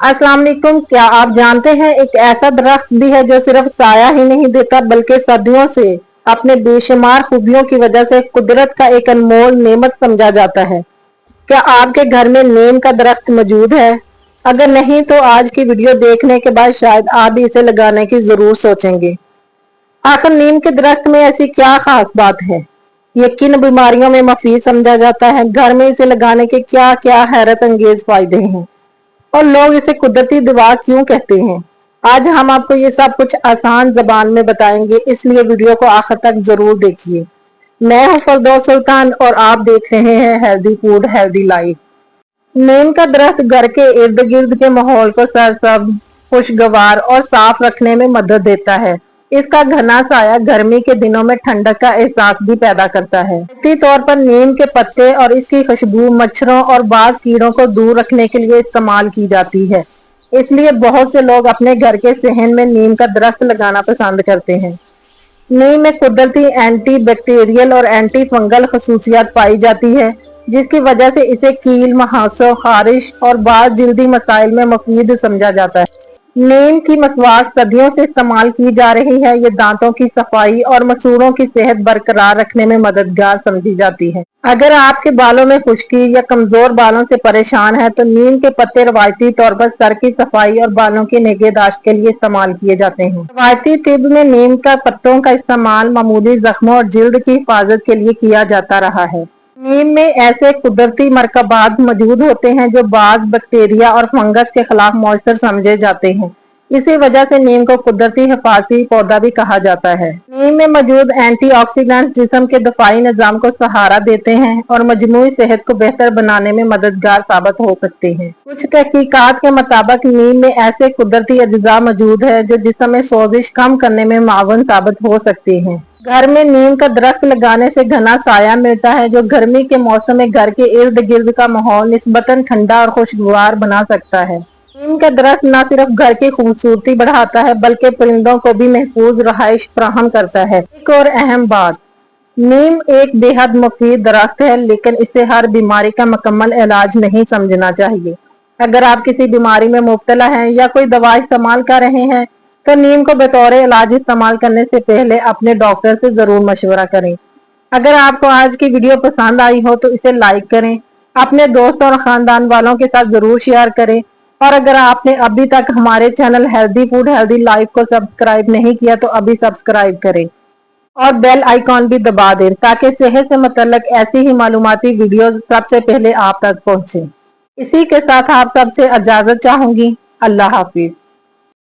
अस्सलाम वालेकुम। क्या आप जानते हैं एक ऐसा दरख्त भी है जो सिर्फ साया ही नहीं देता बल्कि सदियों से अपने बेशुमार खूबियों की वजह से कुदरत का एक अनमोल नेमत समझा जाता है। क्या आपके घर में नीम का दरख्त मौजूद है? अगर नहीं तो आज की वीडियो देखने के बाद शायद आप भी इसे लगाने की जरूर सोचेंगे। आखिर नीम के दरख्त में ऐसी क्या खास बात है? ये किन बीमारियों में मुफीद समझा जाता है? घर में इसे लगाने के क्या क्या हैरत अंगेज फायदे हैं और लोग इसे कुदरती दवा क्यों कहते हैं? आज हम आपको ये सब कुछ आसान जबान में बताएंगे, इसलिए वीडियो को आखिर तक जरूर देखिए। मैं हूं फरदौस सुल्तान और आप देख रहे हैं हेल्दी फूड हेल्दी लाइफ। नीम का दरख्त घर के इर्द गिर्द के माहौल को सरसब्ज, खुशगवार और साफ रखने में मदद देता है। इसका घना साया गर्मी के दिनों में ठंडक का एहसास भी पैदा करता है। कई तौर पर नीम के पत्ते और इसकी खुशबू मच्छरों और बाज कीड़ों को दूर रखने के लिए इस्तेमाल की जाती है। इसलिए बहुत से लोग अपने घर के सहन में नीम का दरख्त लगाना पसंद करते हैं। नीम में कुदरती एंटी बैक्टीरियल और एंटी फंगल खसूसियात पाई जाती है, जिसकी वजह से इसे कील, मुहासों, खारिश और बाज जिल्दी मसाइल में मुफीद समझा जाता है। नीम की मसवाक सदियों से इस्तेमाल की जा रही है। ये दांतों की सफाई और मसूड़ों की सेहत बरकरार रखने में मददगार समझी जाती है। अगर आपके बालों में खुश्की या कमजोर बालों से परेशान है तो नीम के पत्ते रवायती तौर पर सर की सफाई और बालों की निगहदाश्त के लिए इस्तेमाल किए जाते हैं। रवायती तिब में नीम का पत्तों का इस्तेमाल मामूली जख्मों और जिल्द की हिफाजत के लिए किया जाता रहा है। नीम में ऐसे कुदरती मरकबात मौजूद होते हैं जो बाज बैक्टीरिया और फंगस के खिलाफ मौसर समझे जाते हैं। इसी वजह से नीम को कुदरती हिफाजती पौधा भी कहा जाता है। नीम में मौजूद एंटीऑक्सीडेंट जिस्म के दफाई निजाम को सहारा देते हैं और मजमूई सेहत को बेहतर बनाने में मददगार साबित हो सकते हैं। कुछ तहकीकात के मुताबिक नीम में ऐसे कुदरती अज्जा मौजूद है जो जिस्म में सोजिश कम करने में मावन साबित हो सकते हैं। घर में नीम का दरख्त लगाने से घना साया मिलता है जो गर्मी के मौसम में घर के इर्द गिर्द का माहौल निस्बतन ठंडा और खुशगवार बना सकता है। नीम का दरख्त न सिर्फ घर की खूबसूरती बढ़ाता है बल्कि परिंदों को भी महफूज रहाइश फराहम करता है। एक और अहम बात, नीम एक बेहद मुफीद दरख्त है, लेकिन इसे हर बीमारी का मुकम्मल इलाज नहीं समझना चाहिए। अगर आप किसी बीमारी में मुब्तला हैं या कोई दवा इस्तेमाल कर रहे हैं तो नीम को बतौर इलाज इस्तेमाल करने से पहले अपने डॉक्टर से जरूर मशवरा करें। अगर आपको आज की वीडियो पसंद आई हो तो इसे लाइक करें, अपने दोस्तों और खानदान वालों के साथ जरूर शेयर करें और अगर आपने अभी तक हमारे channel healthy food healthy life को सब्सक्राइब नहीं किया तो अभी सब्सक्राइब करें और बेल आइकॉन भी दबा दें ताकि सेहत से मुतल्लक ऐसी ही मालूमाती वीडियो सबसे पहले आप तक पहुंचे। इसी के साथ आप सबसे इजाजत चाहूंगी। अल्लाह हाफिज।